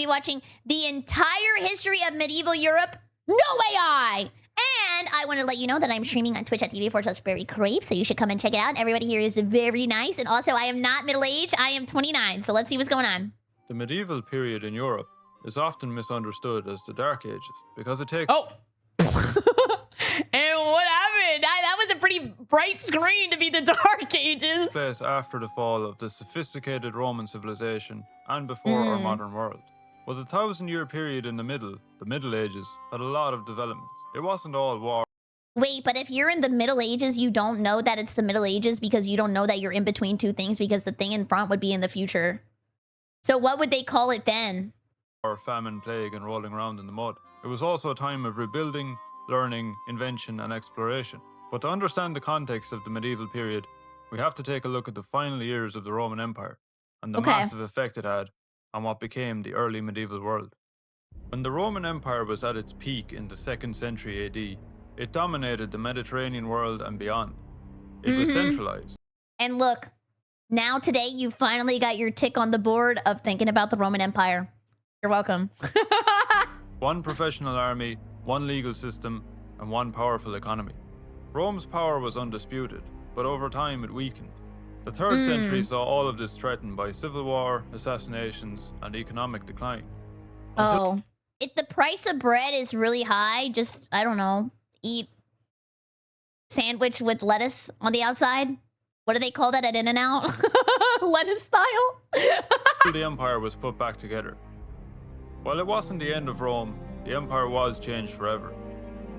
watching the entire history of medieval Europe. No AI! And I want to let you know that I'm streaming on twitch.tv/BerryCrepe, so you should come and check it out. Everybody here is very nice. And also, I am not middle-aged. I am 29, so let's see what's going on. The medieval period in Europe is often misunderstood as the Dark Ages because it takes... Oh! And what happened? That was a pretty bright screen to be the Dark Ages. place after the fall of the sophisticated Roman civilization and before our modern world. Well, the 1,000-year period in the Middle Ages, had a lot of developments. It wasn't all war. Wait, but if you're in the Middle Ages, you don't know that it's the Middle Ages because you don't know that you're in between two things because the thing in front would be in the future. So what would they call it then? Or famine, plague, and rolling around in the mud. It was also a time of rebuilding, learning, invention, and exploration. But to understand the context of the medieval period, we have to take a look at the final years of the Roman Empire and the massive effect it had on what became the early medieval world. When the Roman Empire was at its peak in the 2nd century AD, it dominated the Mediterranean world and beyond. It was centralized. And look, now today you finally got your tick on the board of thinking about the Roman Empire. You're welcome. One professional army, one legal system, and one powerful economy. Rome's power was undisputed, but over time it weakened. The 3rd century saw all of this threatened by civil war, assassinations, and economic decline. If the price of bread is really high, just, I don't know, eat sandwich with lettuce on the outside. What do they call that at In-N-Out? Lettuce style? The empire was put back together. While it wasn't the end of Rome, the empire was changed forever.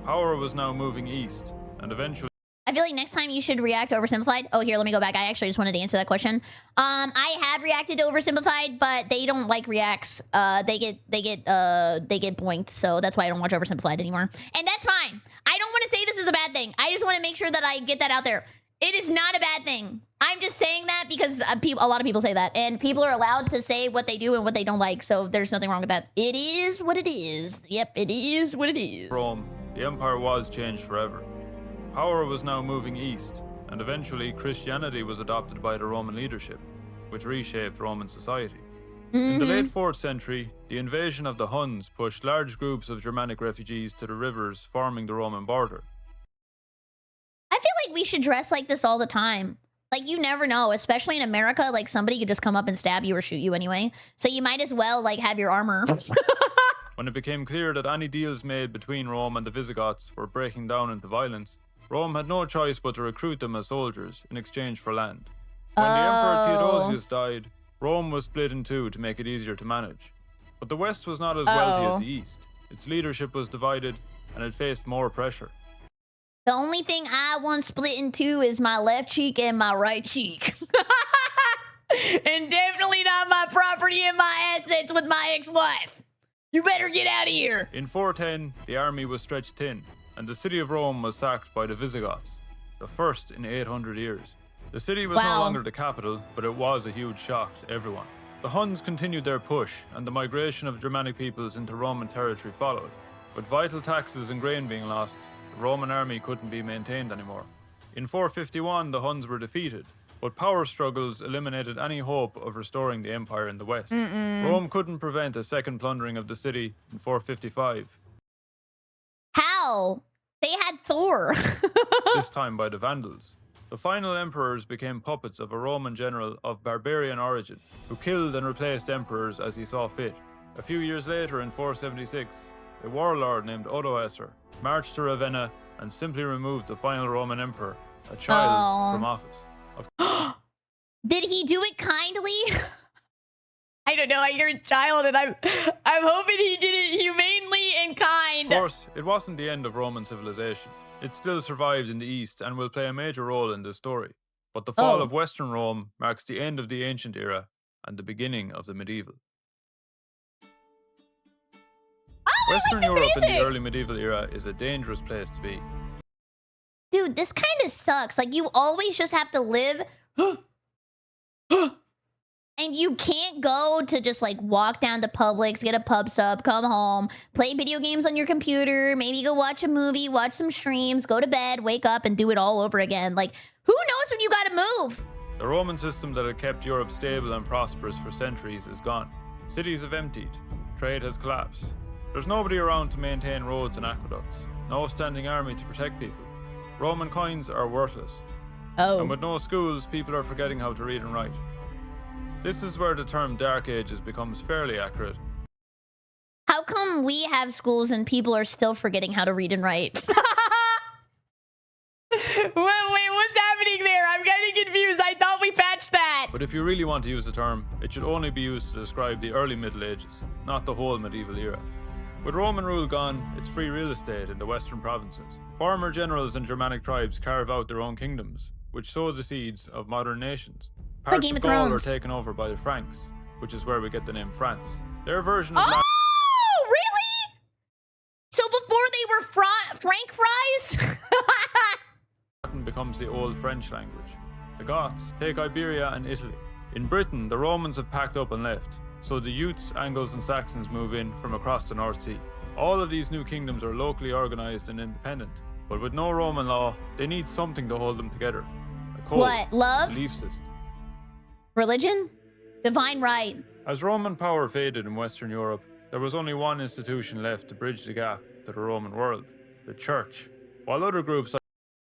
Power was now moving east, and eventually... I feel like next time you should react to Oversimplified. Oh, here, let me go back. I actually just wanted to answer that question. I have reacted to Oversimplified, but they don't like reacts. They get boinked, so that's why I don't watch Oversimplified anymore. And that's fine. I don't want to say this is a bad thing. I just want to make sure that I get that out there. It is not a bad thing. I'm just saying that because a lot of people say that, and people are allowed to say what they do and what they don't like, so there's nothing wrong with that. It is what it is. Yep, it is what it is. Rome, the empire was changed forever. Power was now moving east, and eventually Christianity was adopted by the Roman leadership, which reshaped Roman society. In the late 4th century, the invasion of the Huns pushed large groups of Germanic refugees to the rivers forming the Roman border. I feel like we should dress like this all the time. Like, you never know, especially in America, like, somebody could just come up and stab you or shoot you anyway. So you might as well, like, have your armor. When it became clear that any deals made between Rome and the Visigoths were breaking down into violence, Rome had no choice but to recruit them as soldiers in exchange for land. When the Emperor Theodosius died, Rome was split in two to make it easier to manage. But the West was not as wealthy as the East. Its leadership was divided, and it faced more pressure. The only thing I want split in two is my left cheek and my right cheek. And definitely not my property and my assets with my ex-wife. You better get out of here. In 410, the army was stretched thin, and the city of Rome was sacked by the Visigoths, the first in 800 years. The city was no longer the capital, but it was a huge shock to everyone. The Huns continued their push, and the migration of Germanic peoples into Roman territory followed. With vital taxes and grain being lost, the Roman army couldn't be maintained anymore. In 451, the Huns were defeated, but power struggles eliminated any hope of restoring the empire in the west. Rome couldn't prevent a second plundering of the city in 455. How? They had Thor. This time by the Vandals. The final emperors became puppets of a Roman general of barbarian origin, who killed and replaced emperors as he saw fit. A few years later, in 476, a warlord named Odoacer marched to Ravenna and simply removed the final Roman emperor, a child, from office. Did he do it kindly? I don't know, I hear a child and I'm hoping he did it humanely and kind. Of course, it wasn't the end of Roman civilization. It still survived in the East and will play a major role in this story. But the fall of Western Rome marks the end of the ancient era and the beginning of the medieval. Western Europe in the early medieval era is a dangerous place to be. Dude, this kind of sucks. Like, you always just have to live... And you can't go to just, like, walk down to Publix, get a pub sub, come home, play video games on your computer, maybe go watch a movie, watch some streams, go to bed, wake up, and do it all over again. Like, who knows when you gotta move? The Roman system that had kept Europe stable and prosperous for centuries is gone. Cities have emptied. Trade has collapsed. There's nobody around to maintain roads and aqueducts. No standing army to protect people. Roman coins are worthless. Oh. And with no schools, people are forgetting how to read and write. This is where the term Dark Ages becomes fairly accurate. How come we have schools and people are still forgetting how to read and write? Wait, what's happening there? I'm getting confused. I thought we patched that. But if you really want to use the term, it should only be used to describe the early Middle Ages, not the whole medieval era. With Roman rule gone, it's free real estate in the western provinces. Former generals and Germanic tribes carve out their own kingdoms, which sow the seeds of modern nations. Parts Game of of Gaul Thrones. were taken over by the Franks, which is where we get the name France. Their version of Oh, really? So before they were Frank fries? Latin becomes the Old French language. The Goths take Iberia and Italy. In Britain, the Romans have packed up and left, so the Utes, Angles and Saxons move in from across the North Sea. All of these new kingdoms are locally organized and independent, but with no Roman law, they need something to hold them together. A code, What, love? belief system. Religion? Divine right. As Roman power faded in Western Europe, there was only one institution left to bridge the gap to the Roman world, the Church. While other groups like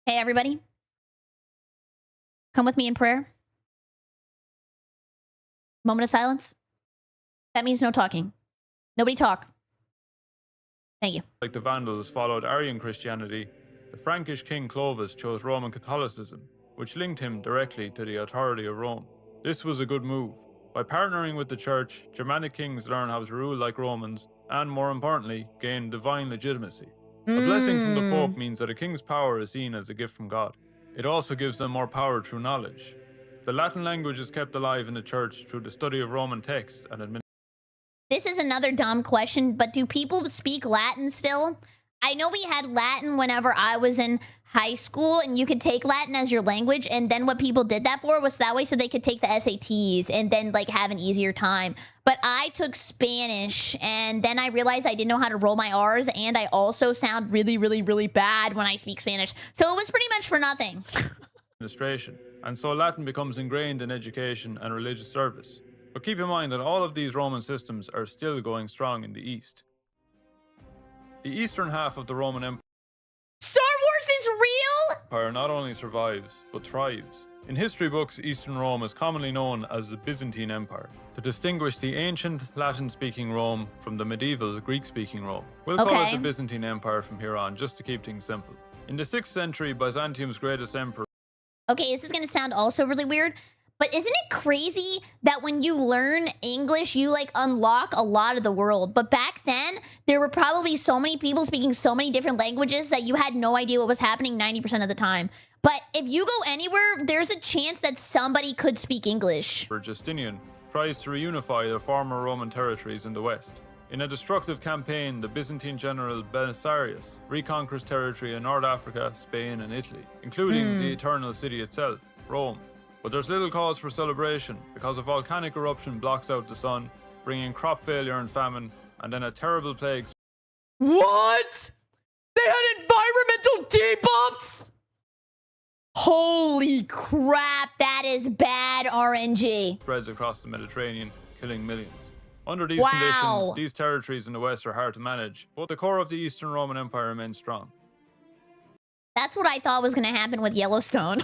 Hey, everybody. Come with me in prayer. Moment of silence. That means no talking. Nobody talk. Thank you. the Vandals followed Arian Christianity, the Frankish king Clovis chose Roman Catholicism, which linked him directly to the authority of Rome. This was a good move. By partnering with the Church, Germanic kings learn how to rule like Romans, and more importantly, gain divine legitimacy. A blessing from the Pope means that a king's power is seen as a gift from God. It also gives them more power through knowledge. The Latin language is kept alive in the Church through the study of Roman text and administration. This is another dumb question, but do people speak Latin still? I know we had Latin whenever I was in high school, and you could take Latin as your language, and then what people did that for was that way so they could take the SATs and then like have an easier time. But I took Spanish, and then I realized I didn't know how to roll my R's, and I also sound really, really, really bad when I speak Spanish. So it was pretty much for nothing. And so Latin becomes ingrained in education and religious service. But keep in mind that all of these Roman systems are still going strong in the East. The eastern half of the Roman Empire Star Wars is real? not only survives, but thrives. In history books, Eastern Rome is commonly known as the Byzantine Empire, to distinguish the ancient Latin-speaking Rome from the medieval Greek-speaking Rome. We'll call it the Byzantine Empire from here on, just to keep things simple. In the 6th century, Byzantium's greatest emperor... Okay, this is going to sound also really weird, but isn't it crazy that when you learn English, you like unlock a lot of the world? But back then, there were probably so many people speaking so many different languages that you had no idea what was happening 90% of the time. But if you go anywhere, there's a chance that somebody could speak English. Justinian tries to reunify the former Roman territories in the west. In a destructive campaign, the Byzantine general Belisarius reconquers territory in North Africa, Spain, and Italy, including the Eternal City itself, Rome. But there's little cause for celebration because a volcanic eruption blocks out the sun, bringing crop failure and famine, and then a terrible plague. What? They had environmental debuffs? Holy crap, that is bad RNG. Spreads across the Mediterranean, killing millions. Under these conditions, these territories in the west are hard to manage, but the core of the Eastern Roman Empire remains strong. That's what I thought was going to happen with Yellowstone.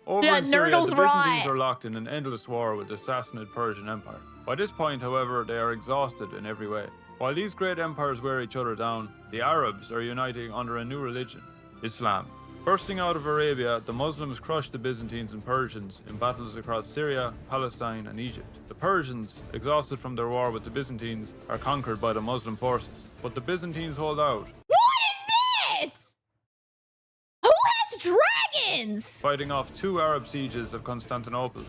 Over in Syria, the Byzantines are locked in an endless war with the Sassanid Persian Empire. By this point, however, they are exhausted in every way. While these great empires wear each other down, the Arabs are uniting under a new religion, Islam. Bursting out of Arabia, the Muslims crushed the Byzantines and Persians in battles across Syria, Palestine, and Egypt. The Persians, exhausted from their war with the Byzantines, are conquered by the Muslim forces. But the Byzantines hold out. What is this? Who has dragons? Fighting off 2 Arab sieges of Constantinople.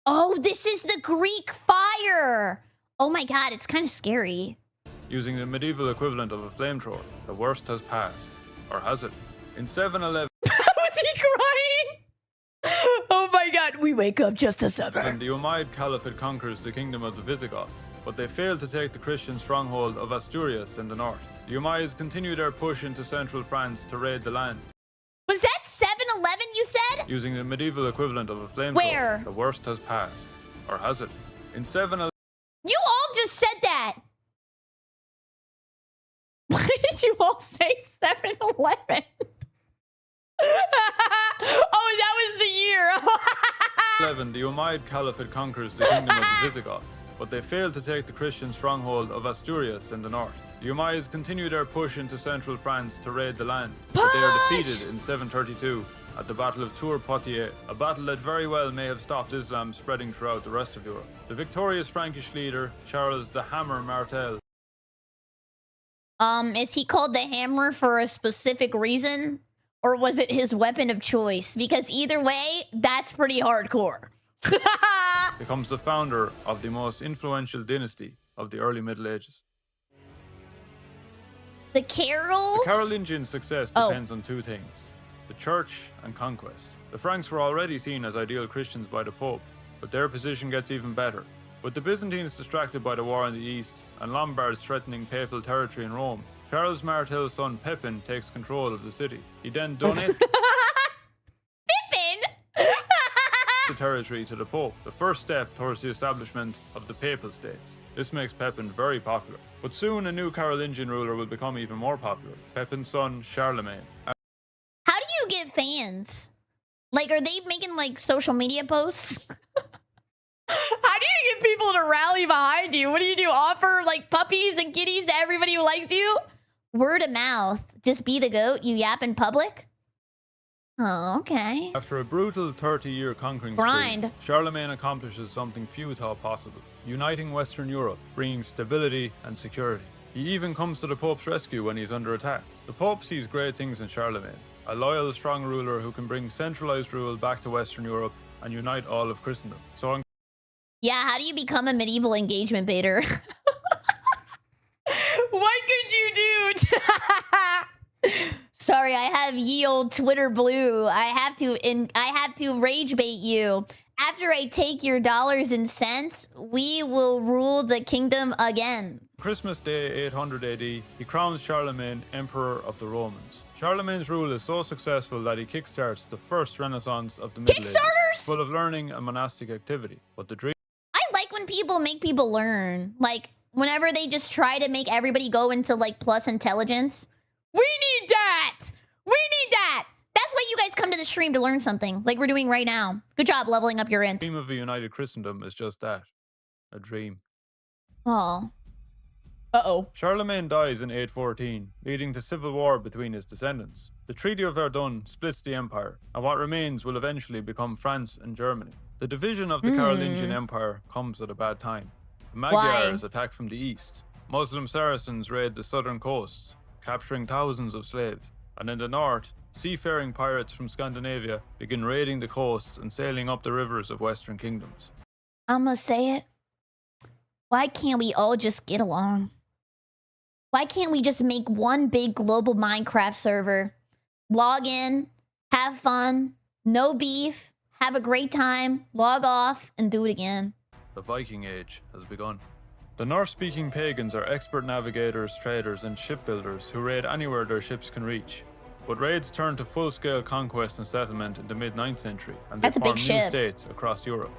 Oh, this is the Greek fire. Oh my god, it's kind of scary. Using the medieval equivalent of a flamethrower, the worst has passed. Or has it? In 711... Was he crying? Oh my god, we wake up just as ever. And the Umayyad Caliphate conquers the kingdom of the Visigoths, but they fail to take the Christian stronghold of Asturias in the north. The Umayyads continue their push into central France to raid the land. Was that 7-Eleven you said? Using the medieval equivalent of a flamethrower. Where? The worst has passed. Or has it? In 711, You all just said that. Why did you all say 7-Eleven? Oh, that was the year. the Umayyad Caliphate conquers the kingdom of the Visigoths, but they failed to take the Christian stronghold of Asturias in the north. The Umayyads continue their push into central France to raid the land, but they are defeated in 732 at the Battle of Tours-Poitiers, a battle that very well may have stopped Islam spreading throughout the rest of Europe. The victorious Frankish leader, Charles the Hammer Martel. Is he called the Hammer for a specific reason? Or was it his weapon of choice? Because either way, that's pretty hardcore. becomes the founder of the most influential dynasty of the early Middle Ages. The Carols? The Carolingian success depends on two things: the church and conquest. The Franks were already seen as ideal Christians by the Pope, but their position gets even better. With the Byzantines distracted by the war in the east and Lombards threatening papal territory in Rome, Charles Martel's son Pepin takes control of the city. He then donates the territory to the Pope, the first step towards the establishment of the Papal States. This makes Pepin very popular. But soon a new Carolingian ruler will become even more popular, Pepin's son Charlemagne. How do you get fans? Like, are they making, like, social media posts? How do you get people to rally behind you? What do? Offer, like, puppies and kitties to everybody who likes you? Word of mouth. Just be the goat, you yap in public? Oh, okay. After a brutal 30-year conquering Grind. spree, Charlemagne accomplishes something few thought possible, uniting Western Europe, bringing stability and security. He even comes to the Pope's rescue when he's under attack. The Pope sees great things in Charlemagne, a loyal, strong ruler who can bring centralized rule back to Western Europe and unite all of Christendom. So yeah, how do you become a medieval engagement baiter? What could you do? Sorry, I have ye old Twitter blue. I have to rage bait you. After I take your dollars and cents, we will rule the kingdom again. Christmas Day 800 AD, he crowns Charlemagne Emperor of the Romans. Charlemagne's rule is so successful that he kickstarts the first renaissance of the Middle Ages, full of learning and monastic activity. But the dream... I like when people make people learn. Like, whenever they just try to make everybody go into, like, plus intelligence. We need that! We need that! That's why you guys come to the stream, to learn something, like we're doing right now. Good job leveling up your int. The dream of a united Christendom is just that, a dream. Oh. Uh-oh. Charlemagne dies in 814, leading to civil war between his descendants. The Treaty of Verdun splits the empire, and what remains will eventually become France and Germany. The division of the Carolingian Empire comes at a bad time. The Magyars attack from the east. Muslim Saracens raid the southern coasts, capturing thousands of slaves. And in the north, seafaring pirates from Scandinavia begin raiding the coasts and sailing up the rivers of Western kingdoms. I'm gonna say it. Why can't we all just get along? Why can't we just make one big global Minecraft server? Log in, have fun, no beef, have a great time, log off, and do it again. The Viking Age has begun. The Norse-speaking pagans are expert navigators, traders, and shipbuilders who raid anywhere their ships can reach. But raids turn to full-scale conquest and settlement in the mid-9th century, and they form new states across Europe.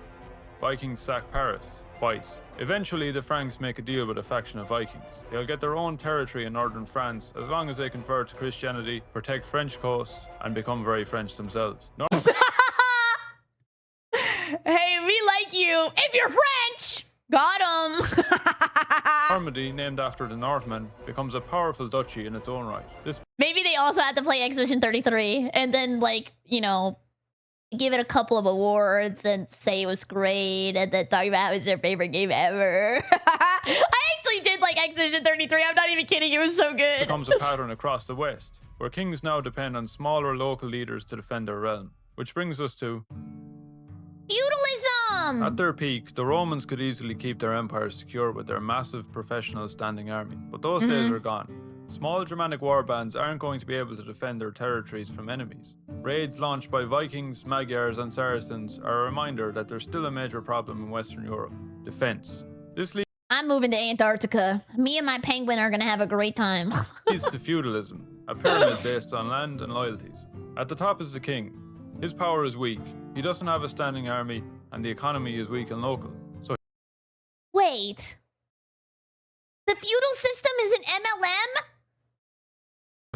Vikings sack Paris twice. Eventually, the Franks make a deal with a faction of Vikings. They'll get their own territory in northern France as long as they convert to Christianity, protect French coasts, and become very French themselves. Hey, we like you if you're French! Got him! Normandy, named after the Northmen, becomes a powerful duchy in its own right. Maybe they also had to play Expedition 33 and then, like, you know, give it a couple of awards and say it was great and then talk about it was their favorite game ever. I actually did like Expedition 33. I'm not even kidding. It was so good. It becomes a pattern across the West, where kings now depend on smaller local leaders to defend their realm. Which brings us to... Feudalism! At their peak, the Romans could easily keep their empire secure with their massive professional standing army, but those days are gone. Small Germanic warbands aren't going to be able to defend their territories from enemies. Raids launched by Vikings, Magyars, and Saracens are a reminder that there's still a major problem in Western Europe: defense. This I'm moving to Antarctica. Me and my penguin are gonna have a great time. leads to feudalism, a pyramid based on land and loyalties. At the top is the king. His power is weak. He doesn't have a standing army, and the economy is weak and local. Wait. The feudal system is an MLM?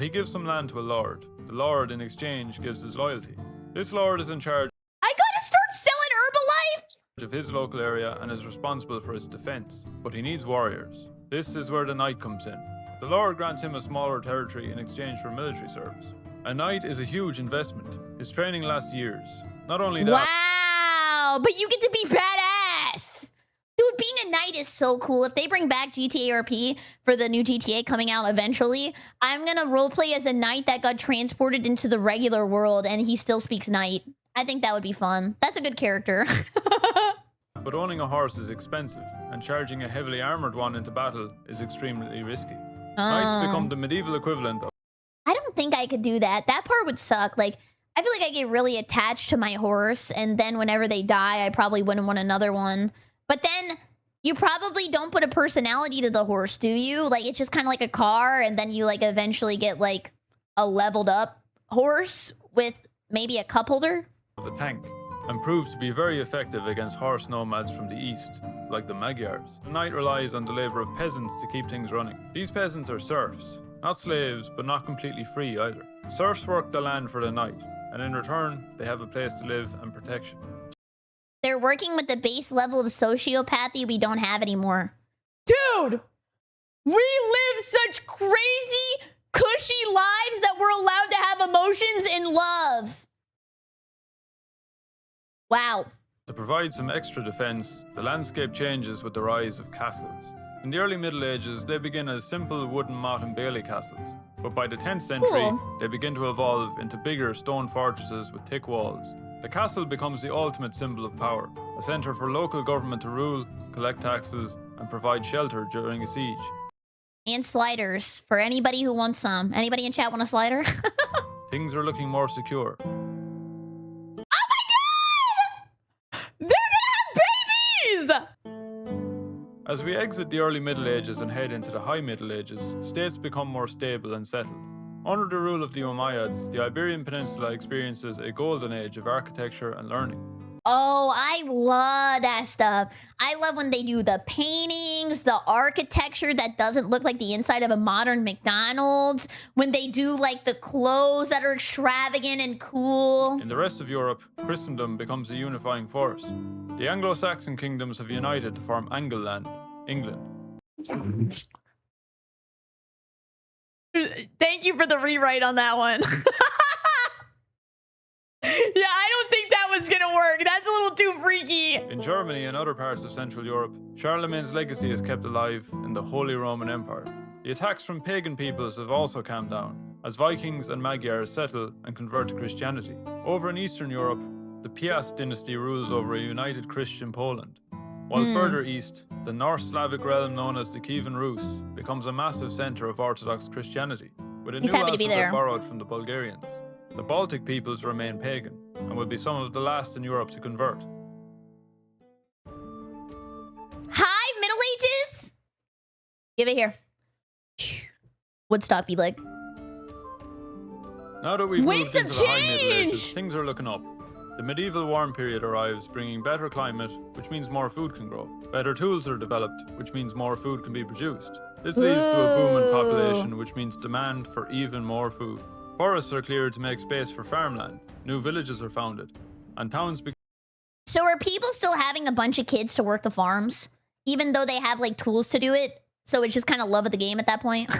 He gives some land to a lord. The lord, in exchange, gives his loyalty. This lord is in charge I gotta start selling Herbalife? of his local area and is responsible for its defense. But he needs warriors. This is where the knight comes in. The lord grants him a smaller territory in exchange for military service. A knight is a huge investment. His training lasts years. Not only that... Wow, but you get to be badass. Dude, being a knight is so cool. If they bring back GTA RP for the new GTA coming out eventually, I'm gonna roleplay as a knight that got transported into the regular world and he still speaks knight. I think that would be fun. That's a good character. But owning a horse is expensive, and charging a heavily armored one into battle is extremely risky. Knights become the medieval equivalent of... I don't think I could do that. That part would suck. Like, I feel like I get really attached to my horse, and then whenever they die, I probably wouldn't want another one. But then you probably don't put a personality to the horse, do you? Like, it's just kind of like a car, and then you, like, eventually get, like, a leveled up horse with maybe a cup holder? The tank, and proved to be very effective against horse nomads from the east, like the Magyars. The knight relies on the labor of peasants to keep things running. These peasants are serfs, not slaves, but not completely free either. Serfs work the land for the knight, and in return, they have a place to live and protection. They're working with the base level of sociopathy we don't have anymore. Dude! We live such crazy, cushy lives that we're allowed to have emotions and love. Wow. To provide some extra defense, the landscape changes with the rise of castles. In the early Middle Ages, they begin as simple wooden motte and bailey castles. But by the 10th century, they begin to evolve into bigger stone fortresses with thick walls. The castle becomes the ultimate symbol of power, a center for local government to rule, collect taxes, and provide shelter during a siege. And sliders, for anybody who wants some. Anybody in chat want a slider? Things are looking more secure. As we exit the early Middle Ages and head into the High Middle Ages, states become more stable and settled. Under the rule of the Umayyads, the Iberian Peninsula experiences a golden age of architecture and learning. Oh, I love that stuff. I love when they do the paintings, the architecture that doesn't look like the inside of a modern McDonald's, when they do like the clothes that are extravagant and cool. In the rest of Europe, Christendom becomes a unifying force. The Anglo-Saxon kingdoms have united to form Angleland, England. Thank you for the rewrite on that one. Yeah, I don't think that was gonna work. That's a little too freaky. In Germany and other parts of Central Europe, Charlemagne's legacy is kept alive in the Holy Roman Empire. The attacks from pagan peoples have also calmed down, as Vikings and Magyars settle and convert to Christianity. Over in Eastern Europe, the Piast dynasty rules over a united Christian Poland. While further east, the North Slavic realm known as the Kievan Rus becomes a massive center of Orthodox Christianity, with a new alphabet borrowed from the Bulgarians. The Baltic peoples remain pagan, and will be some of the last in Europe to convert. Hi, Middle Ages! Give it here. Woodstock be like. Now that we've moved into the High Middle Ages, things are looking up. The medieval warm period arrives, bringing better climate, which means more food can grow. Better tools are developed, which means more food can be produced. This leads to a boom in population, which means demand for even more food. Forests are cleared to make space for farmland. New villages are founded, and towns begin. So are people still having a bunch of kids to work the farms, even though they have like tools to do it? So it's just kind of love of the game at that point.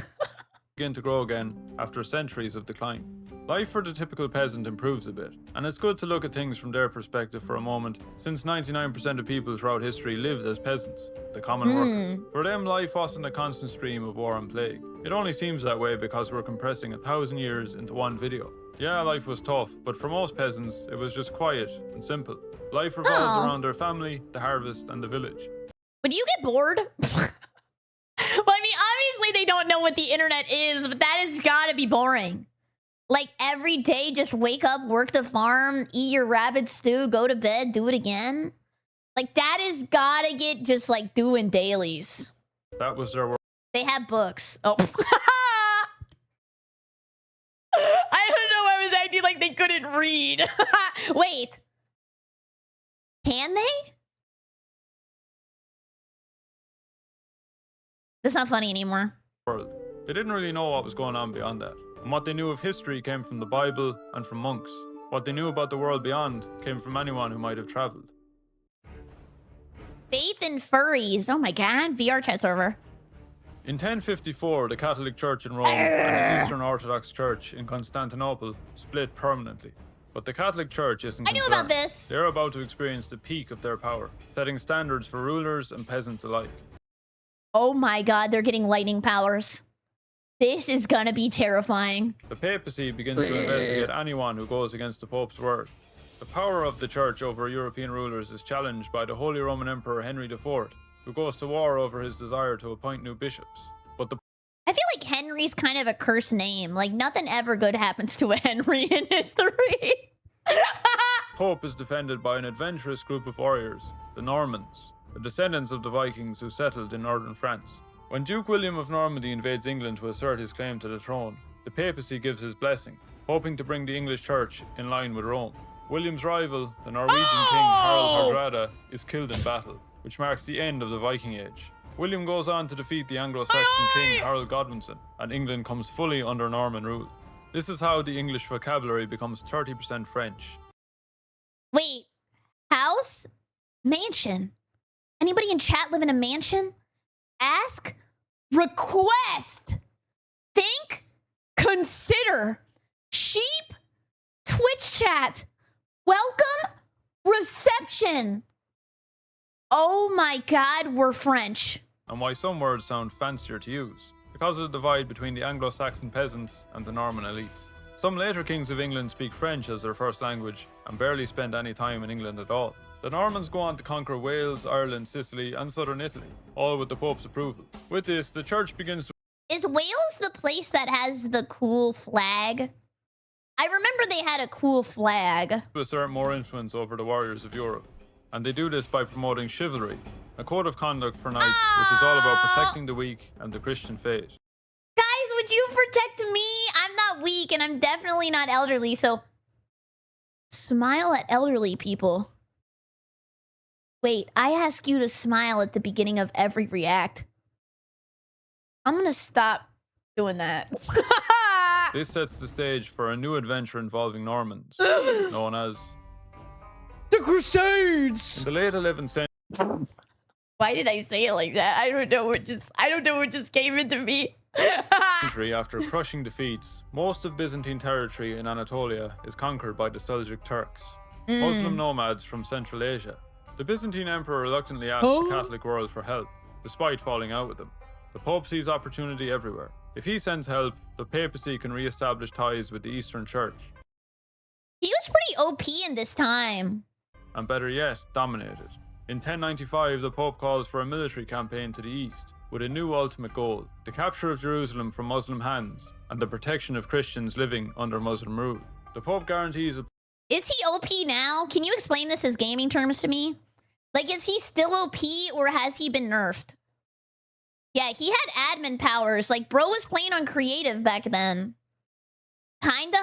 Begin to grow again after centuries of decline. Life for the typical peasant improves a bit, and it's good to look at things from their perspective for a moment, since 99% of people throughout history lived as peasants, the common worker. For them, life wasn't a constant stream of war and plague. It only seems that way because we're compressing 1,000 years into one video. Yeah, life was tough, but for most peasants, it was just quiet and simple. Life revolved around their family, the harvest, and the village. Would you get bored? Well, I mean, obviously they don't know what the internet is, but that has got to be boring. Like, every day, just wake up, work the farm, eat your rabbit stew, go to bed, do it again. Like, that has got to get just, like, doing dailies. That was their work. They have books. Oh. I don't know. I was acting like they couldn't read. Wait. Can they? That's not funny anymore. world. They didn't really know what was going on beyond that. And what they knew of history came from the Bible and from monks. What they knew about the world beyond came from anyone who might have traveled. Faith in furries. Oh my god. VR chat server. In 1054, the Catholic Church in Rome and the Eastern Orthodox Church in Constantinople split permanently. But the Catholic Church isn't concerned. I knew about this. They're about to experience the peak of their power, setting standards for rulers and peasants alike. Oh my god, they're getting lightning powers. This is gonna be terrifying. The papacy begins to investigate anyone who goes against the Pope's word. The power of the Church over European rulers is challenged by the Holy Roman Emperor Henry IV, who goes to war over his desire to appoint new bishops. But the I feel like Henry's kind of a cursed name. Like, nothing ever good happens to a Henry in history. Pope is defended by an adventurous group of warriors, the Normans, the descendants of the Vikings who settled in northern France. When Duke William of Normandy invades England to assert his claim to the throne, the papacy gives his blessing, hoping to bring the English Church in line with Rome. William's rival, the Norwegian king Harald Hardrada, is killed in battle, which marks the end of the Viking Age. William goes on to defeat the Anglo-Saxon king Harold Godwinson, and England comes fully under Norman rule. This is how the English vocabulary becomes 30% French. Wait, house? Mansion? Anybody in chat live in a mansion? Ask? Request? Think? Consider? Sheep? Twitch chat? Welcome? Reception? Oh my god, we're French. And why some words sound fancier to use, because of the divide between the Anglo-Saxon peasants and the Norman elites. Some later kings of England speak French as their first language and barely spend any time in England at all. The Normans go on to conquer Wales, Ireland, Sicily and southern Italy, all with the Pope's approval. With this, the church begins to... Is Wales the place that has the cool flag? I remember they had a cool flag. assert more influence over the warriors of Europe. And they do this by promoting chivalry, a code of conduct for knights which is all about protecting the weak and the Christian faith. Guys, would you protect me? I'm not weak and I'm definitely not elderly, so... Smile at elderly people. Wait, I ask you to smile at the beginning of every react. I'm gonna stop doing that. This sets the stage for a new adventure involving Normans, known as the Crusades! In the late 11th century... Why did I say it like that? I don't know what just came into me. After crushing defeats, most of Byzantine territory in Anatolia is conquered by the Seljuk Turks, Muslim nomads from Central Asia. The Byzantine emperor reluctantly asked the Catholic world for help, despite falling out with them. The Pope sees opportunity everywhere. If he sends help, the papacy can re-establish ties with the Eastern Church. He was pretty OP in this time. And better yet, dominated. In 1095, the Pope calls for a military campaign to the east, with a new ultimate goal, the capture of Jerusalem from Muslim hands, and the protection of Christians living under Muslim rule. The Pope guarantees a... Is he OP now? Can you explain this as gaming terms to me? Like, is he still OP, or has he been nerfed? Yeah, he had admin powers. Like, bro was playing on creative back then. Kinda?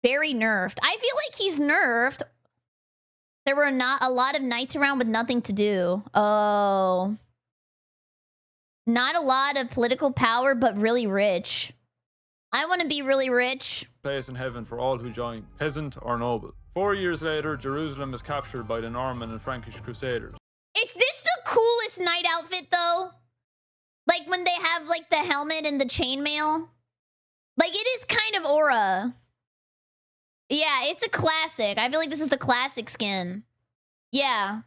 Very nerfed. I feel like he's nerfed. There were not a lot of knights around with nothing to do. Oh. Not a lot of political power, but really rich. I want to be really rich. Place in heaven for all who join, peasant or noble. 4 years later, Jerusalem is captured by the Norman and Frankish Crusaders. Is this the coolest knight outfit, though? Like, when they have, like, the helmet and the chainmail? Like, it is kind of aura. Yeah, it's a classic. I feel like this is the classic skin. Yeah.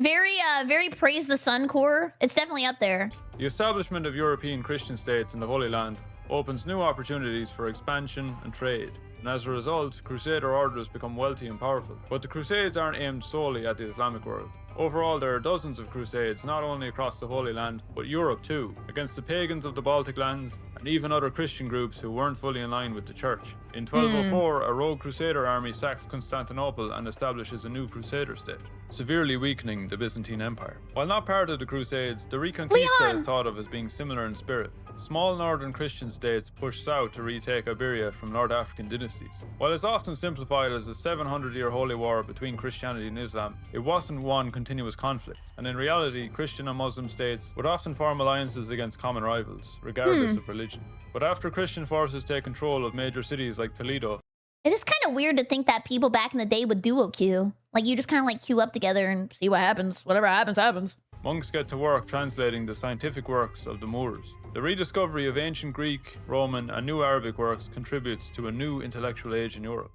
Very praise the sun core. It's definitely up there. The establishment of European Christian states in the Holy Land opens new opportunities for expansion and trade. And as a result, Crusader orders become wealthy and powerful. But the Crusades aren't aimed solely at the Islamic world. Overall, there are dozens of Crusades, not only across the Holy Land, but Europe too, against the pagans of the Baltic lands, and even other Christian groups who weren't fully in line with the Church. In 1204, a rogue crusader army sacks Constantinople and establishes a new crusader state, severely weakening the Byzantine Empire. While not part of the Crusades, the Reconquista is thought of as being similar in spirit. Small northern Christian states pushed south to retake Iberia from North African dynasties. While it's often simplified as a 700-year holy war between Christianity and Islam, it wasn't one continuous conflict, and in reality, Christian and Muslim states would often form alliances against common rivals, regardless of religion. But after Christian forces take control of major cities like Toledo, it is kind of weird to think that people back in the day would duo queue. Like, you just kind of like queue up together and see what happens. Whatever happens, happens. Monks get to work translating the scientific works of the Moors. The rediscovery of ancient Greek, Roman, and New Arabic works contributes to a new intellectual age in Europe.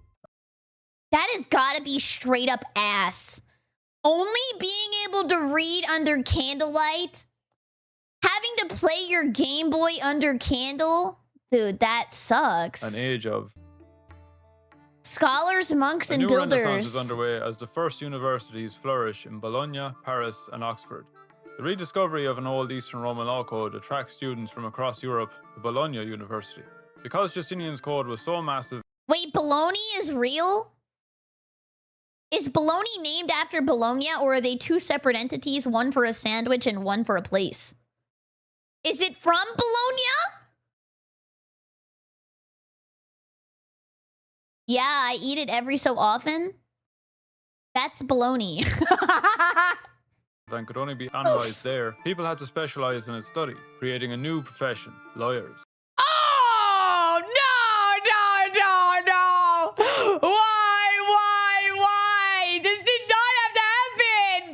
That has got to be straight up ass. Only being able to read under candlelight, having to play your Game Boy under candle, dude, that sucks. An age of scholars, monks, and builders. A new Renaissance is underway as the first universities flourish in Bologna, Paris, and Oxford. The rediscovery of an old Eastern Roman law code attracts students from across Europe to Bologna University. Because Justinian's code was so massive... Wait, Bologna is real? Is Bologna named after Bologna, or are they two separate entities, one for a sandwich and one for a place? Is it from Bologna? Yeah, I eat it every so often. That's Bologna. And could only be analysed there, people had to specialise in its study, creating a new profession, lawyers. Oh, no! Why? This did not have to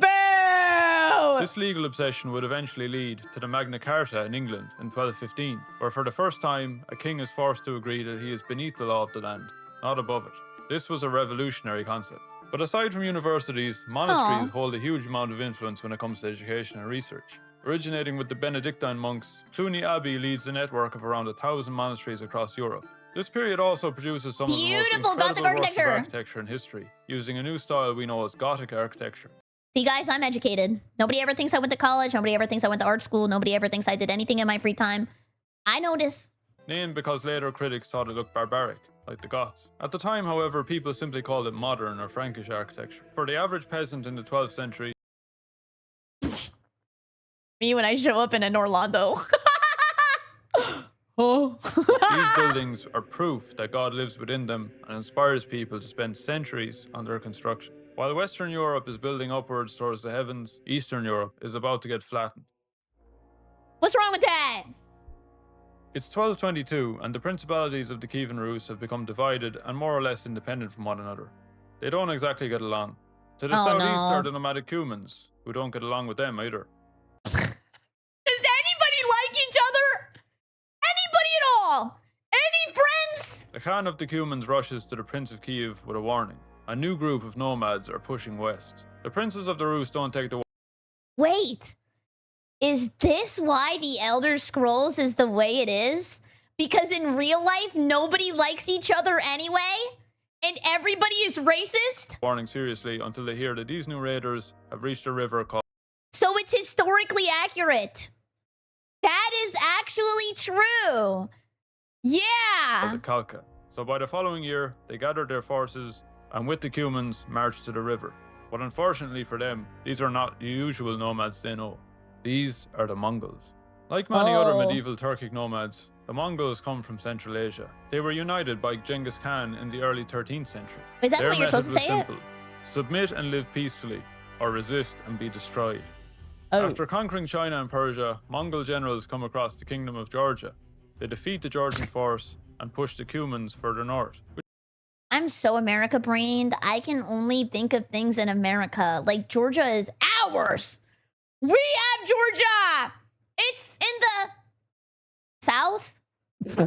happen! Boo! This legal obsession would eventually lead to the Magna Carta in England in 1215, where for the first time, a king is forced to agree that he is beneath the law of the land, not above it. This was a revolutionary concept. But aside from universities, monasteries hold a huge amount of influence when it comes to education and research. Originating with the Benedictine monks, Cluny Abbey leads a network of around 1,000 monasteries across Europe. This period also produces some of the most incredible works of architecture in history, using a new style we know as Gothic architecture. See, guys, I'm educated. Nobody ever thinks I went to college. Nobody ever thinks I went to art school. Nobody ever thinks I did anything in my free time. I know this. Named because later critics thought it looked barbaric, like the Goths. At the time, however, people simply called it modern or Frankish architecture. For the average peasant in the 12th century... Me when I show up in an Orlando. These buildings are proof that God lives within them and inspires people to spend centuries on their construction. While Western Europe is building upwards towards the heavens, Eastern Europe is about to get flattened. What's wrong with that? It's 1222, and the principalities of the Kievan Rus have become divided and more or less independent from one another. They don't exactly get along. To the southeast are the nomadic Cumans, who don't get along with them either. Does anybody like each other? Anybody at all? Any friends? The Khan of the Cumans rushes to the Prince of Kiev with a warning. A new group of nomads are pushing west. The princes of the Rus don't take the... Wait. Is this why the Elder Scrolls is the way it is? Because in real life, nobody likes each other anyway? And everybody is racist? ...warning seriously until they hear that these new raiders have reached a river called... So it's historically accurate. That is actually true. Yeah. ...the Kalka. So by the following year, they gathered their forces and with the Cumans marched to the river. But unfortunately for them, these are not the usual nomads they know. These are the Mongols. Like many other medieval Turkic nomads, the Mongols come from Central Asia. They were united by Genghis Khan in the early 13th century. Is that what you're supposed to say? Simple. Submit and live peacefully, or resist and be destroyed. After conquering China and Persia, Mongol generals come across the kingdom of Georgia. They defeat the Georgian force and push the Cumans further north. I'm so America-brained, I can only think of things in America. Like, Georgia is ours. We have Georgia! It's in the South? If you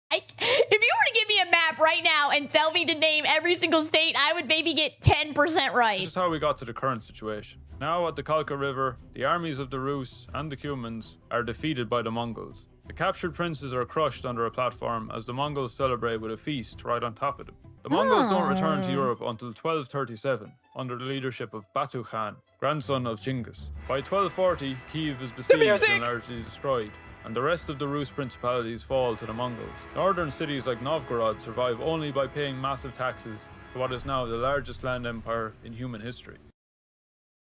were to give me a map right now and tell me to name every single state, I would maybe get 10% right. This is how we got to the current situation. Now at the Kalka River, the armies of the Rus and the Cumans are defeated by the Mongols. The captured princes are crushed under a platform as the Mongols celebrate with a feast right on top of them. The Mongols don't return to Europe until 1237, under the leadership of Batu Khan, grandson of Genghis. By 1240, Kiev is besieged and largely destroyed, and the rest of the Rus principalities fall to the Mongols. Northern cities like Novgorod survive only by paying massive taxes to what is now the largest land empire in human history.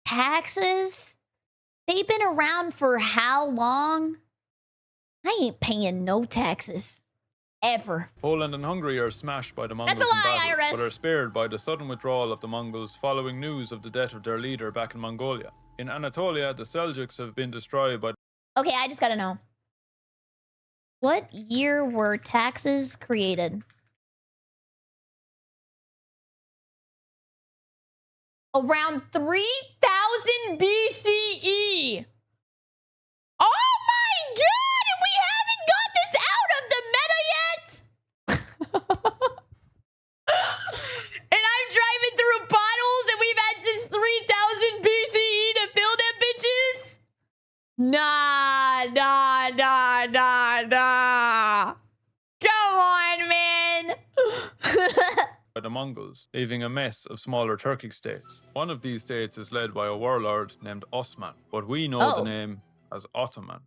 Taxes? They've been around for how long? I ain't paying no taxes. Ever. Poland and Hungary are smashed by the Mongols That's a lie, in battle, Iris. but are spared by the sudden withdrawal of the Mongols following news of the death of their leader back in Mongolia. In Anatolia, the Seljuks have been destroyed by... Okay, I just gotta know. What year were taxes created? Around 3000 BCE. Oh my god! And we haven't got this out of the meta yet! And I'm driving through bottles and we've had since 3000 BCE to build them bitches? Nah. Come on, man. by the Mongols, leaving a mess of smaller Turkic states. One of these states is led by a warlord named Osman, but we know the name as Ottoman.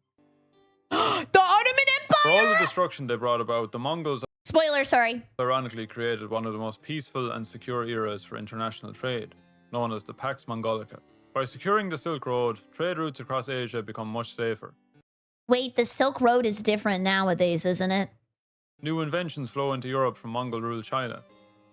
The Ottoman Empire! For all the destruction they brought about, the Mongols Spoiler, sorry. ironically created one of the most peaceful and secure eras for international trade, known as the Pax Mongolica. By securing the Silk Road, trade routes across Asia become much safer. Wait, the Silk Road is different nowadays, isn't it? New inventions flow into Europe from Mongol-ruled China,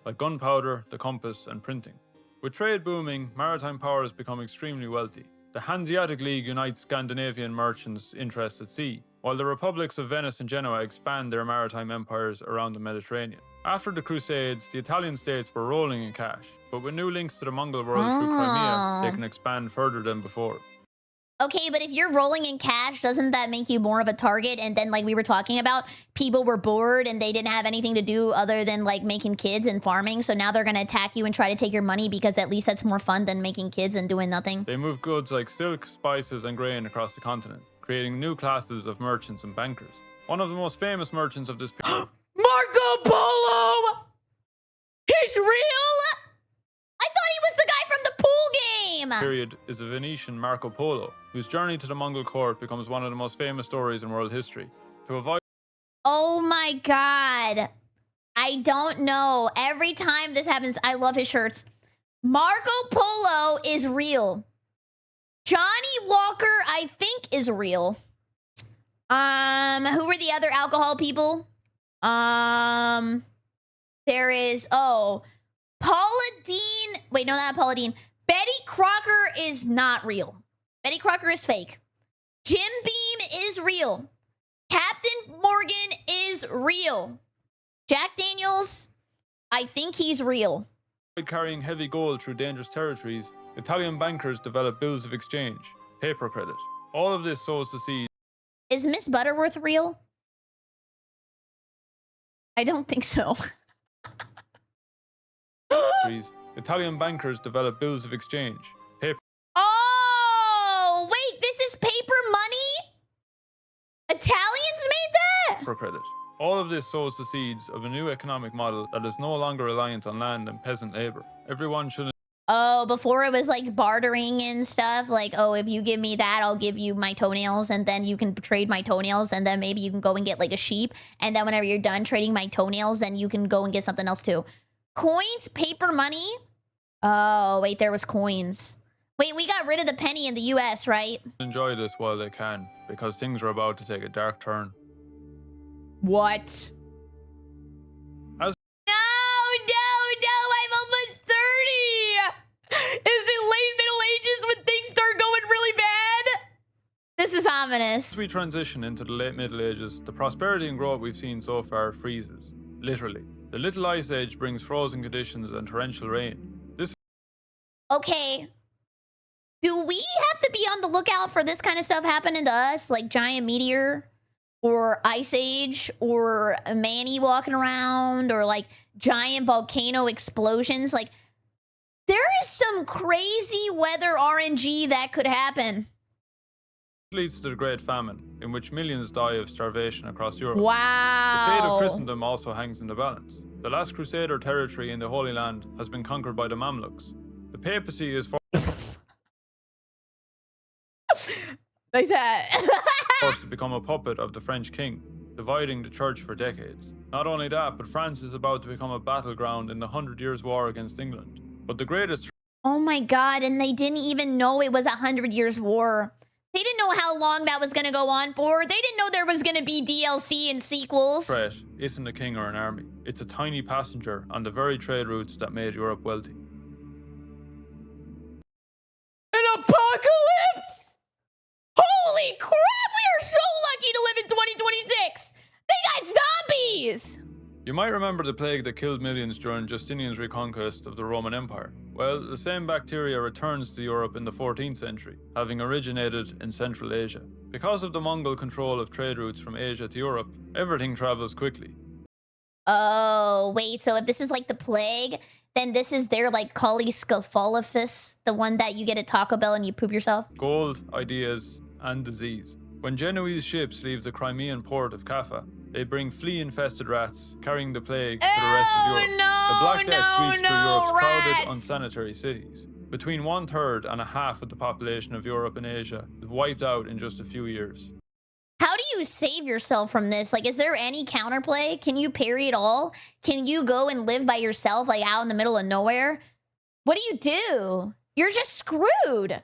like gunpowder, the compass, and printing. With trade booming, maritime powers become extremely wealthy. The Hanseatic League unites Scandinavian merchants' interests at sea, while the republics of Venice and Genoa expand their maritime empires around the Mediterranean. After the Crusades, the Italian states were rolling in cash, but with new links to the Mongol world through Crimea, they can expand further than before. Okay, but if you're rolling in cash, doesn't that make you more of a target? And then, like we were talking about, people were bored and they didn't have anything to do other than, like, making kids and farming. So now they're going to attack you and try to take your money because at least that's more fun than making kids and doing nothing. They move goods like silk, spices, and grain across the continent, creating new classes of merchants and bankers. One of the most famous merchants of this period... Marco Polo! He's real? I thought he was the guy from the pool game! period is a Venetian Marco Polo, whose journey to the Mongol court becomes one of the most famous stories in world history. To avoid... Oh my god. I don't know. Every time this happens, I love his shirts. Marco Polo is real. Johnny Walker, I think, is real. Who were the other alcohol people? There is, Paula Deen. Wait, no, not Paula Deen. Betty Crocker is not real. Betty Crocker is fake. Jim Beam is real. Captain Morgan is real. Jack Daniels, I think he's real. carrying heavy gold through dangerous territories, Italian bankers developed bills of exchange, paper credit. All of this sows the seed. Is Miss Butterworth real? I don't think so. Italian bankers developed bills of exchange, paper. Oh, wait, this is paper money? Italians made that? Paper credit. All of this sows the seeds of a new economic model that is no longer reliant on land and peasant labor. Everyone should... Oh, before it was like bartering and stuff. Like, oh, if you give me that, I'll give you my toenails. And then you can trade my toenails. And then maybe you can go and get like a sheep. And then whenever you're done trading my toenails, then you can go and get something else too. Coins, paper money. Oh, wait, there was coins. Wait, we got rid of the penny in the US, right? Enjoy this while they can, because things are about to take a dark turn. What? As No, I'm almost 30. Is it late Middle Ages when things start going really bad? This is ominous. As we transition into the late Middle Ages, the prosperity and growth we've seen so far freezes. Literally. The Little Ice Age brings frozen conditions and torrential rain. Okay. Do we have to be on the lookout for this kind of stuff happening to us? Like giant meteor? Or Ice Age? Or a Manny walking around? Or like giant volcano explosions? Like, there is some crazy weather RNG that could happen. Leads to the Great Famine, in which millions die of starvation across Europe. Wow. The fate of Christendom also hangs in the balance. The last Crusader territory in the Holy Land has been conquered by the Mamluks. The papacy is forced to become a puppet of the French king, dividing the church for decades. Not only that, but France is about to become a battleground in the 100 Years' War against England. But the greatest... Oh my god, and they didn't even know it was 100 Years' War. They didn't know how long that was going to go on for. They didn't know there was going to be DLC and sequels. Threat isn't a king or an army. It's a tiny passenger on the very trade routes that made Europe wealthy. An apocalypse? Holy crap, we are so lucky to live in 2026. They got zombies. You might remember the plague that killed millions during Justinian's reconquest of the Roman Empire. Well, the same bacteria returns to Europe in the 14th century, having originated in Central Asia. Because of the Mongol control of trade routes from Asia to Europe, everything travels quickly. Oh, wait, so if this is like the plague, then this is their like Scopholophus, the one that you get at Taco Bell and you poop yourself? Gold, ideas, and disease. When Genoese ships leave the Crimean port of Kaffa, they bring flea-infested rats, carrying the plague to the rest of Europe. The Black Death sweeps through Europe's crowded, unsanitary cities. Between 1/3 and a half of the population of Europe and Asia is wiped out in just a few years. How do you save yourself from this? Like, is there any counterplay? Can you parry it all? Can you go and live by yourself, like out in the middle of nowhere? What do you do? You're just screwed.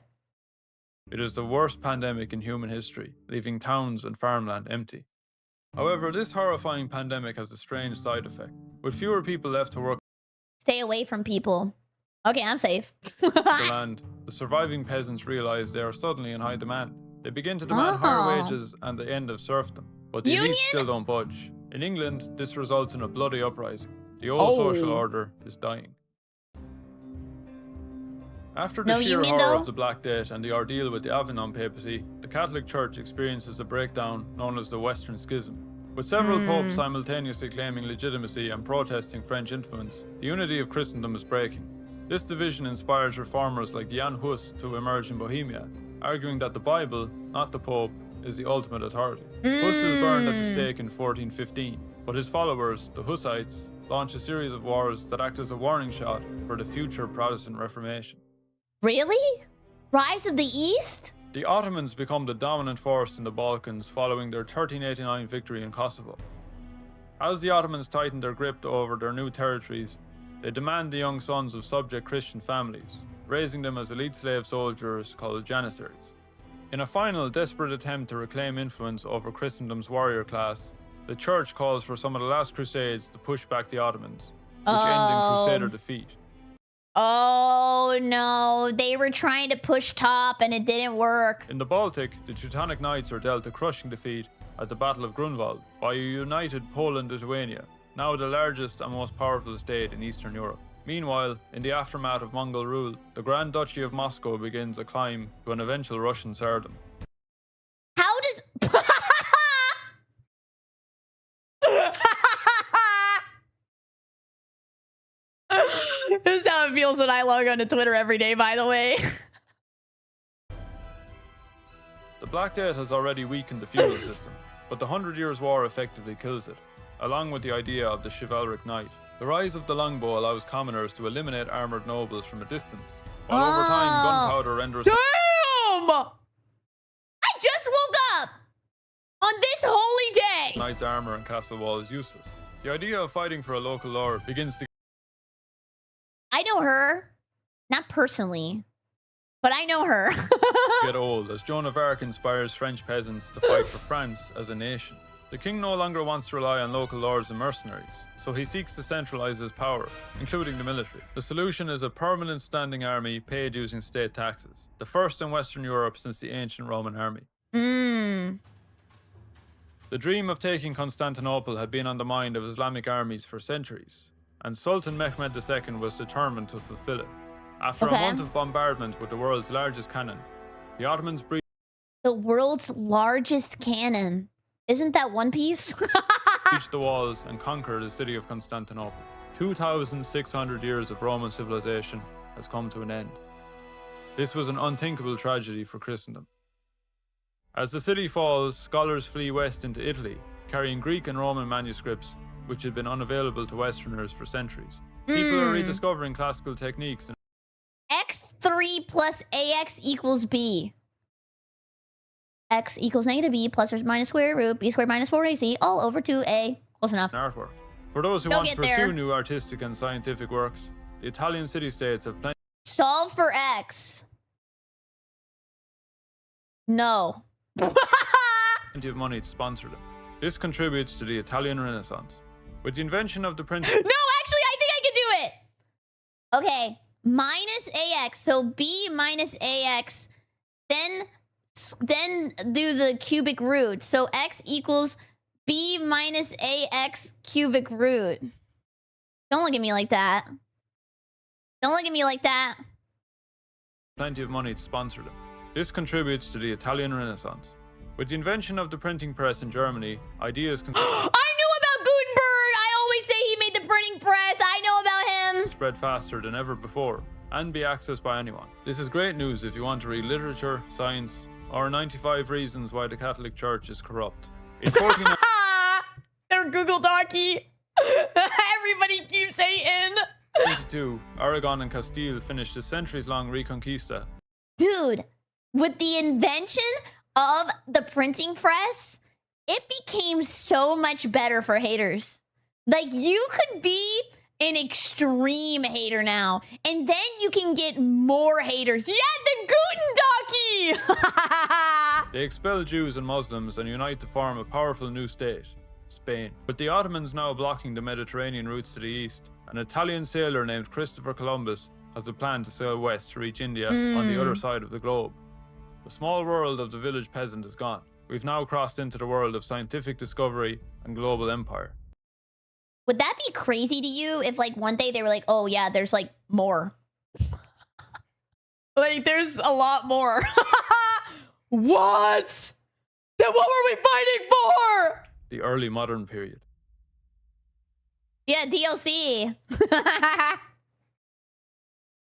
It is the worst pandemic in human history, leaving towns and farmland empty. However, this horrifying pandemic has a strange side effect. With fewer people left to work Stay away from people. Okay, I'm safe. the land, the surviving peasants realize they are suddenly in high demand. They begin to demand higher wages and the end of serfdom. But the elites still don't budge. In England, this results in a bloody uprising. The old social order is dying. After the sheer horror of the Black Death and the ordeal with the Avignon papacy, the Catholic Church experiences a breakdown known as the Western Schism. With several popes simultaneously claiming legitimacy and protesting French influence, the unity of Christendom is breaking. This division inspires reformers like Jan Hus to emerge in Bohemia, arguing that the Bible, not the Pope, is the ultimate authority. Hus is burned at the stake in 1415, but his followers, the Hussites, launch a series of wars that act as a warning shot for the future Protestant Reformation. Really? Rise of the East? The Ottomans become the dominant force in the Balkans following their 1389 victory in Kosovo. As the Ottomans tighten their grip over their new territories, they demand the young sons of subject Christian families, raising them as elite slave soldiers called janissaries. In a final desperate attempt to reclaim influence over Christendom's warrior class, the Church calls for some of the last Crusades to push back the Ottomans, which end in Crusader defeat. Oh no, they were trying to push top and it didn't work. In the Baltic, the Teutonic Knights are dealt a crushing defeat at the Battle of Grunwald by a united Poland-Lithuania, now the largest and most powerful state in Eastern Europe. Meanwhile, in the aftermath of Mongol rule, the Grand Duchy of Moscow begins a climb to an eventual Russian tsardom. How does... This is how it feels when I log on to Twitter every day, by the way. The Black Death has already weakened the feudal system, but the 100 Years' War effectively kills it, along with the idea of the chivalric knight. The rise of the longbow allows commoners to eliminate armored nobles from a distance, while over time gunpowder renders... Damn! I just woke up on this holy day! Knight's armor and castle walls useless. The idea of fighting for a local lord begins to I know her. Not personally, but I know her. get old as Joan of Arc inspires French peasants to fight for France as a nation. The king no longer wants to rely on local lords and mercenaries, so he seeks to centralize his power, including the military. The solution is a permanent standing army paid using state taxes, the first in Western Europe since the ancient Roman army. The dream of taking Constantinople had been on the mind of Islamic armies for centuries, and Sultan Mehmed II was determined to fulfill it. After a month of bombardment with the world's largest cannon, the Ottomans breached the world's largest cannon. Isn't that One Piece? the walls and conquered the city of Constantinople. 2,600 years of Roman civilization has come to an end. This was an unthinkable tragedy for Christendom. As the city falls, scholars flee west into Italy, carrying Greek and Roman manuscripts, which had been unavailable to Westerners for centuries. People are rediscovering classical techniques. And x3 plus ax equals b. X equals negative b plus or minus square root b squared minus 4ac all over 2a. Close enough. Artwork. For those who want to pursue new artistic and scientific works, the Italian city-states have plenty. Solve for x. No. Plenty of money to sponsor them. This contributes to the Italian Renaissance. With the invention of the printing... No, actually, I think I can do it. Okay, minus ax, so b minus ax, then do the cubic root. So x equals b minus ax cubic root. Don't look at me like that. Don't look at me like that. Plenty of money to sponsor them. This contributes to the Italian Renaissance. With the invention of the printing press in Germany, ideas can... I knew about Gutenberg! I always say he made the printing press. I know about him. ...spread faster than ever before and be accessed by anyone. This is great news if you want to read literature, science, or 95 Reasons Why the Catholic Church is Corrupt. In 49... They're Google Docky. Everybody keeps hating. 22, Aragon and Castile finished a centuries-long Reconquista. Dude, with the invention of the printing press, it became so much better for haters. Like, you could be an extreme hater now, and then you can get more haters. Yeah, the Guten Docky! They expel Jews and Muslims and unite to form a powerful new state, Spain. With the Ottomans now blocking the Mediterranean routes to the east, an Italian sailor named Christopher Columbus has a plan to sail west to reach India on the other side of the globe. The small world of the village peasant is gone. We've now crossed into the world of scientific discovery and global empire. Would that be crazy to you if, like, one day they were like, oh, yeah, there's, like, more? Like, there's a lot more. What? Then what were we fighting for? The early modern period. Yeah, DLC. That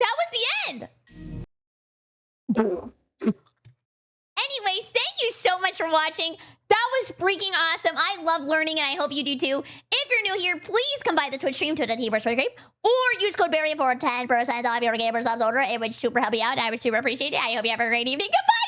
was the end. Anyways, thank you so much for watching. That was freaking awesome. I love learning, and I hope you do too. If you're new here, please come by the Twitch stream, twitch.tv/BerryCrepe, or use code Berry for 10% off your gamer subs order. It would super help me out. I would super appreciate it. I hope you have a great evening. Goodbye.